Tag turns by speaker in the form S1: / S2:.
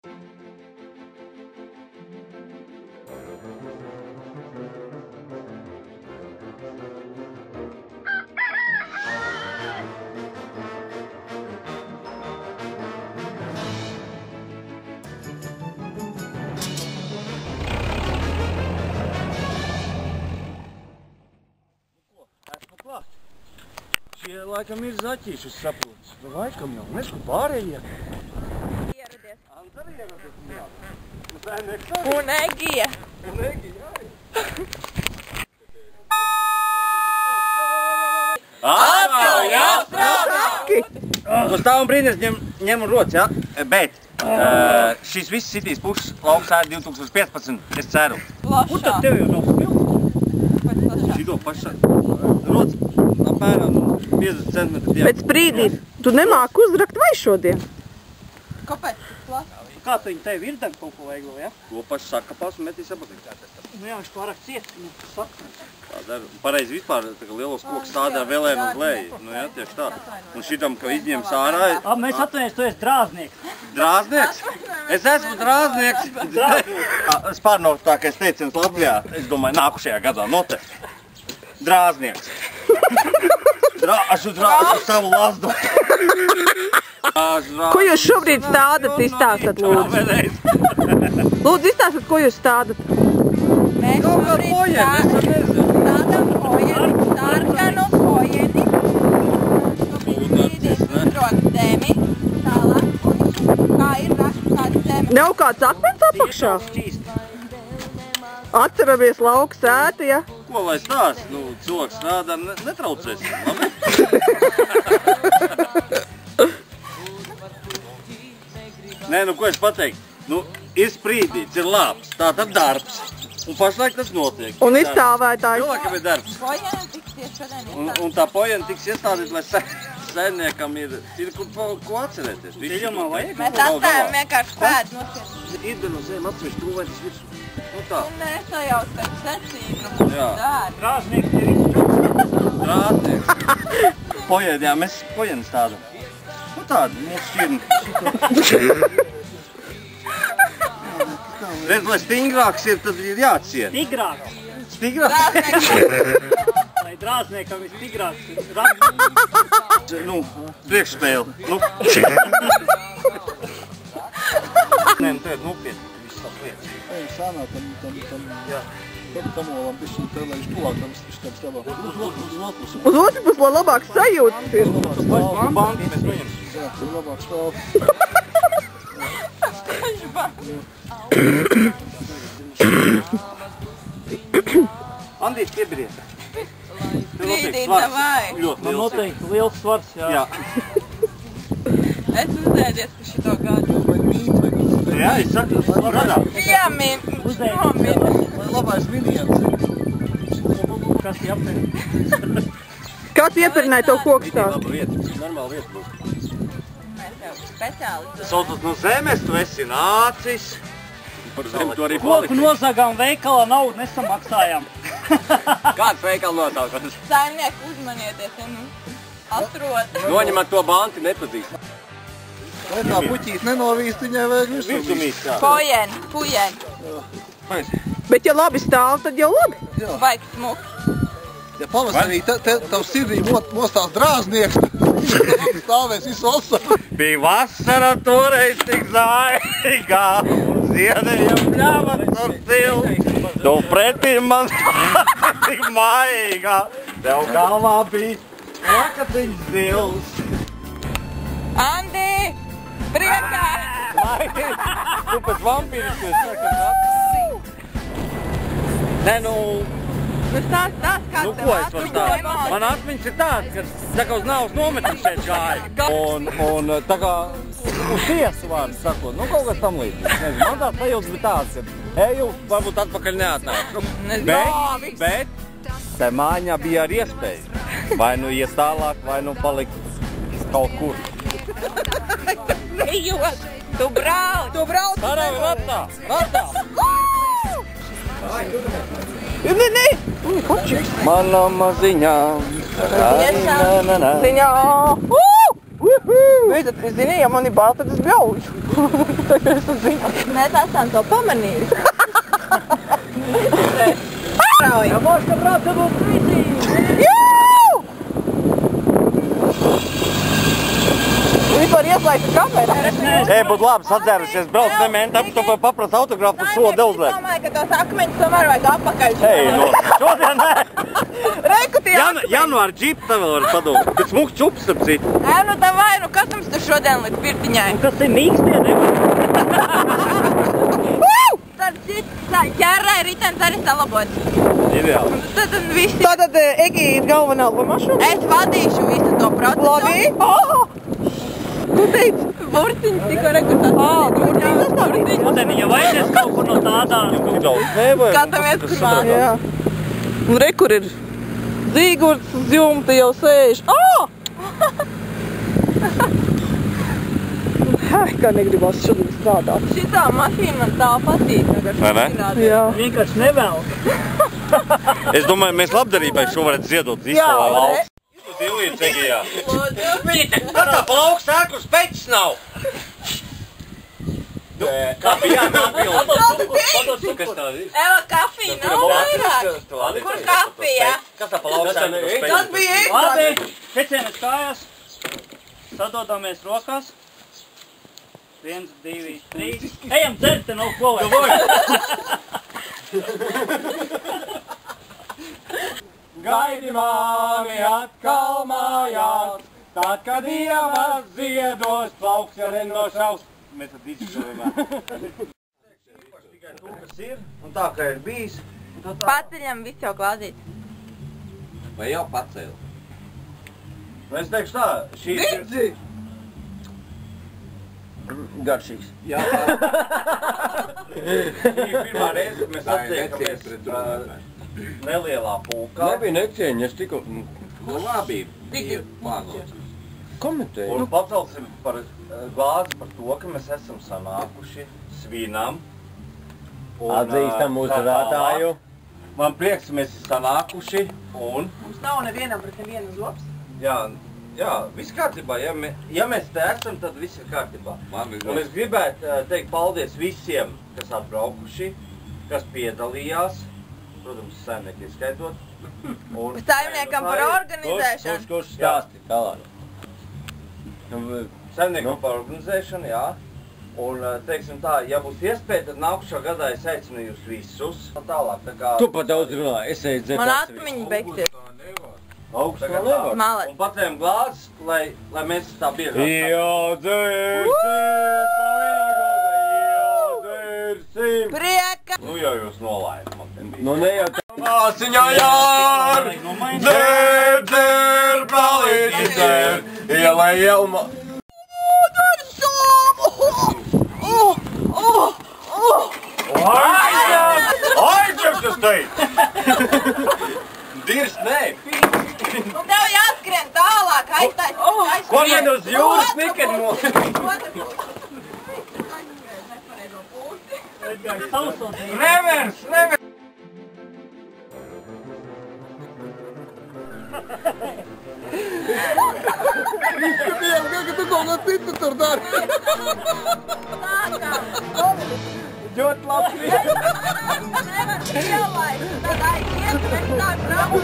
S1: Šie laikam ir zaķīši, es saprotu. Laikam jau, nes kur pārējie.
S2: Ieradies.
S1: Anta arī ieradies, jā.
S2: Un Egija.
S1: Un Egija, jā.
S3: Atkal jāstrādā! Uz stāvu brīdis ņem un rots, jā? Bet šis viss sitīs pušas lauks ēd 2015, es ceru.
S1: Un tad tev jau nav spilts?
S3: Šito pašā rots apmēram 50 cm diametrā.
S4: Pēc brīdī tu nemāki uzrakt vai šodien?
S2: Kāpēc tas plats?
S1: Kā tu viņi tevi virdam kaut ko veiglo, jā?
S3: To pašu sakapās un metīs apatīkā.
S1: Nu jā, viņš pārāk ciet, nu, saka.
S3: Tā dara. Pareizi vispār lielos kokus tādā vēlēm uz leju. Nu jā, tieši tā. Un šitam, ka izņems ārā...
S1: Mēs atvainojamies, tu esi drāznieks.
S3: Drāznieks? Es esmu drāznieks. Spārnotākais teiciens Latvijā, es domāju, nākušajā gadā noteikti. Drāznieks. Drāžu savu lazdu.
S4: Ko jūs šobrīd stādat, izstāstat, lūdzu? Lūdzu, izstāstat, ko jūs stādat?
S2: Mēs šobrīd stādam hojeni, sarkanu hojeni. Brīdī gudrot zemi, tālāk, kā ir rašu kāda zemi.
S4: Nav kāds akmens apakšā? Atceramies lauku sēti, ja?
S3: Ko lai stāst? Nu, cilvēks strādā, netraucēsim, labi? Nē, nu ko es pateiktu? Nu, ir sprīdīts, ir labs, tā tad darbs. Un pašlaik tas notiek.
S4: Un izstāvētājs?
S3: Cilvēkam ir darbs.
S2: Hojeni tiksies šodien izstādīt.
S3: Un tā pojena tiks iestādīt, lai saimniekam ir ko atcerēties.
S1: Ceļumā vajag?
S2: Mēs atstājam vienkārši pēdu nosiet.
S3: Iedver no zem atsevišķi krūvētis virsū. Nu tā.
S2: Un nesajauc ar secību.
S3: Jā.
S1: Drāznieks tevi.
S3: Drāznieks. Pojēd, jā, mēs pojeni stādam. Nu tāda, mūsu šķirni. Redz, lai stingrāks ir, tad ir jāciet.
S1: Stigrāks.
S3: Stigrāks?
S1: Lai drāzniekam ir stigrāks.
S3: Nu, priekšspēle. Nu. Nē, nu tagad nopietni. Viss tā lietas.
S5: Ej, sānā tam olam bišķi tā, lai viņš tuvāk tam stāvā. Uz
S4: otru pusi, lai labāk sajūtas ir.
S3: Banki mēs paņemsim.
S5: Jā, tur labāk stāv.
S3: Andīt, piebiriet.
S2: Brīdī, davai.
S3: Ļoti
S1: Man
S3: liels.
S1: noteikti liels svars, jā.
S3: Jā.
S2: Es uzēdies par šito gadu.
S3: Jā, es saku, radā.
S2: Piemin. Nomin.
S5: Labais miniens.
S1: Kas jāpēr?
S4: Kā tu iepirināji to koku stāstu?
S3: Laba vieta, normāla vieta būs.
S2: Mēs jau speciāli.
S3: Saucot no zemes, tu esi nācis. Par zemi tu arī
S1: Koku
S3: paliksi.
S1: nozagām veikalā naudu nesamaksājām.
S3: Kāds veikala nosaukums?
S2: Saimnieku uzmanieties, ja nu atrod.
S3: Noņemat to banti, nepazīst.
S5: Lai tā puķīt nenovīst, viņai vajag visu.
S3: Virsumīs tā.
S2: Pojeni, pujeni.
S4: Bet ja labi stāv, tad jau labi.
S2: Vajag smuki.
S5: Ja pavasarī tavu sirdī mostās drāznieks, stāvēs visu vasaru.
S3: Bija vasara toreiz tik zaigā, ziedējam pļāvas ar stilu. Tu pretī man tik maigā, tev galvā bija lakatiņš zils.
S2: Andi! Priekā!
S3: Tu pēc vampīris, ko es sakam Nē, nu...
S2: Nu stāst, kā
S3: Nu, ko es varu stāst? Man atmiņas ir tāds, ka tā kā uz nāvas nometnes šeit gāja. Un tā kā uz tiesu vārdu sakot, nu kaut kas tam līdzīgs. Nezinu, man tāds sajūtas bija tāds, ka eju, varbūt atpakaļ neatnāk. Bet te māņā bija arī iespēja. Vai nu ies tālāk, vai nu palikt kaut kur.
S2: Nejot! Tu brauc! Tu brauc!
S3: Parāvi ratā! Ratā!
S4: Nē!
S3: Mana maziņā!
S4: Ziņā! Tad, zini, ja man ir bail, tad es bļaušu. Tagad es zinu.
S2: Mēs esam to pamanījuši.
S3: Ja možda, brate, būs brīdī!
S4: Vispār ieslēgta kamera.
S3: Ei, būtu labi sadzērušies, brauc nemēn, tāpēc tu paprast autogrāfu uz sodu uzliek.
S2: Es domāju, ka tos akmeņus tomēr vajag apakaļ.
S3: Ei, no, šodien nē!
S4: Reiku tie
S3: Janvāra džipu tev var padomāt, bet smuks čups ap citu.
S2: Nu davai, nu kas mums tu šodien līdz pirtiņai?
S3: Kas ir mīkstie, nevar?
S2: Ķērrai ritens arī salabots.
S3: Ideāli.
S2: Tad visi...
S4: Tātad Egi ir galvenā lomašu.
S2: Es vadīšu visu to procesu.
S4: Labi. Ko teici?
S2: Burtiņš tikko rekurtās. Burtiņš.
S3: Modeniņa vajadzēs kaut kur no tādām.
S2: Skatāmies, kur vārds.
S4: Jā. Un re, kur ir Zīgurds uz jumta jau sēž. Ai, kā negribas šodien strādāt.
S2: Šitā mašīna man tā patīk.
S3: Vai ne?
S4: Jā.
S3: Vienkārši nevēl. Es domāju, mēs labdarībai šo varētu ziedot visu
S4: Jā,
S3: valsts. Tu divlīdz, Egijā. Kādā plauks sāk uz peķis nav? Kafijā nav pildi. Kas tā ir?
S2: Eva, kafija nav vairāk. Kur kafija?
S3: Kas tā plauks sāk uz peķis?
S2: Tas bija
S6: Labi, kecienes kājās, sadodamies rokās. 1, 2, 3. Ejam dzert, te nav ko vajag. Gaidi mani atkal mājās, tad, kad Dievas ziedos plauks ar endošaus. Mēs tad izsūvējām.
S3: Tikai to, kas ir, un tā, kā ir bijis.
S2: Paceļam visu jau glāzīt.
S3: Vai jau pacēl? Es teikšu tā, šī ir... Garšīgs. Jā. Šī ir pirmā reize, kad mēs attiekamies nelielā pulkā.
S1: Nebija necieņa, es tikko...
S3: Nu labi, bija plānots.
S1: Komentēju.
S3: Un pacelsim par glāzi par to, ka mēs esam sanākuši svinam.
S1: Atzīstam mūsu rādāju.
S3: Man prieks, mēs esam sanākuši un...
S4: Mums nav nevienam pret nevienu zops.
S3: Jā, viss kārtībā. Ja mēs te esam, tad viss ir kārtībā. Un es gribētu teikt paldies visiem, kas atbraukuši, kas piedalījās. Protams, saimnieki ieskaitot.
S2: Saimniekam par organizēšanu.
S1: Kurš stāsti tālāk?
S3: Saimniekam par organizēšanu, jā. Un, teiksim tā, ja būs iespēja, tad nākušā gadā es aicinu jūs visus. Tālāk, tā kā...
S1: Tu pat daudz runā, es eju dzert
S2: Man atmiņi beigties.
S1: Augstu vēl nevar.
S2: Malēt.
S3: Un patējam glāzes, lai mēs tā biežāk.
S1: Iedzersim!
S2: Prieka!
S3: Nu jau jūs nolaidat man te bija.
S1: Nu ne jau tā.
S3: Māsiņā jār! Dzer, brālīti, dzer! Ielai jelma! Aizķeps tas teikt! Dirs, nē!
S2: Un tev jāskrien tālāk, aiztais.
S3: Ko man uz jūras nekad no... Nevers!
S5: Izskatījām, ka tu kaut ko citu tur dari.
S3: Ļoti labi!
S2: Nevar ielaist, tad aiziet, mēs tā brauc.